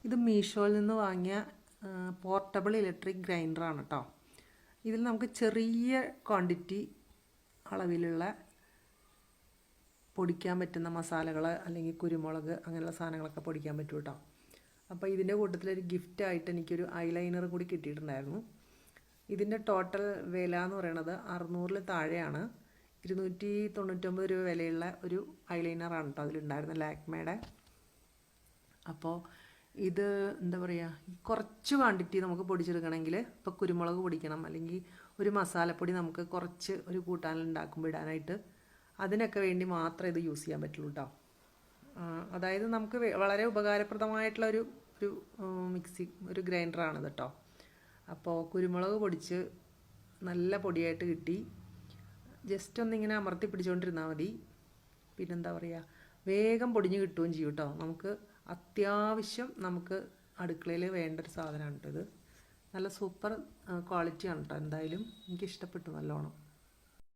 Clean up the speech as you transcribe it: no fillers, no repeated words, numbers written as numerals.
ഇത് മീഷോയിൽ നിന്ന് വാങ്ങിയ പോർട്ടബിൾ ഇലക്ട്രിക് ഗ്രൈൻഡറാണ് കേട്ടോ. ഇതിൽ നമുക്ക് ചെറിയ ക്വാണ്ടിറ്റി അളവിലുള്ള പൊടിക്കാൻ പറ്റുന്ന മസാലകൾ അല്ലെങ്കിൽ കുരുമുളക് അങ്ങനെയുള്ള സാധനങ്ങളൊക്കെ പൊടിക്കാൻ പറ്റും കേട്ടോ. അപ്പോൾ ഇതിൻ്റെ കൂട്ടത്തിലൊരു ഗിഫ്റ്റായിട്ട് എനിക്കൊരു ഐലൈനർ കൂടി കിട്ടിയിട്ടുണ്ടായിരുന്നു. ഇതിൻ്റെ ടോട്ടൽ വില എന്ന് പറയുന്നത് 600 താഴെയാണ്. 299 രൂപ വിലയുള്ള ഒരു ഐലൈനറാണ് കേട്ടോ അതിലുണ്ടായിരുന്ന ലാക്മേയുടെ. അപ്പോൾ ഇത് എന്താ പറയുക, കുറച്ച് ക്വാണ്ടിറ്റി നമുക്ക് പൊടിച്ചെടുക്കണമെങ്കിൽ ഇപ്പോൾ കുരുമുളക് പൊടിക്കണം അല്ലെങ്കിൽ ഒരു മസാലപ്പൊടി നമുക്ക് കുറച്ച് ഒരു കൂട്ടാനുണ്ടാക്കുമ്പോൾ ഇടാനായിട്ട് അതിനൊക്കെ വേണ്ടി മാത്രമേ ഇത് യൂസ് ചെയ്യാൻ പറ്റുള്ളൂ കേട്ടോ. അതായത് നമുക്ക് വളരെ ഉപകാരപ്രദമായിട്ടുള്ള ഒരു മിക്സി ഒരു ഗ്രൈൻഡറാണിത് കേട്ടോ. അപ്പോൾ കുരുമുളക് പൊടിച്ച് നല്ല പൊടിയായിട്ട് കിട്ടി. ജസ്റ്റ് ഒന്നിങ്ങനെ അമർത്തി പിടിച്ചുകൊണ്ടിരുന്നാൽ മതി. പിന്നെന്താ പറയുക, വേഗം പൊടിഞ്ഞ് കിട്ടുകയും ചെയ്യും കേട്ടോ. നമുക്ക് അത്യാവശ്യം നമുക്ക് അടുക്കളയിൽ വേണ്ട ഒരു സാധനമാണ് കേട്ടോ ഇത്. നല്ല സൂപ്പർ ക്വാളിറ്റിയാണ് കേട്ടോ. എന്തായാലും എനിക്കിഷ്ടപ്പെട്ടു നല്ലോണം.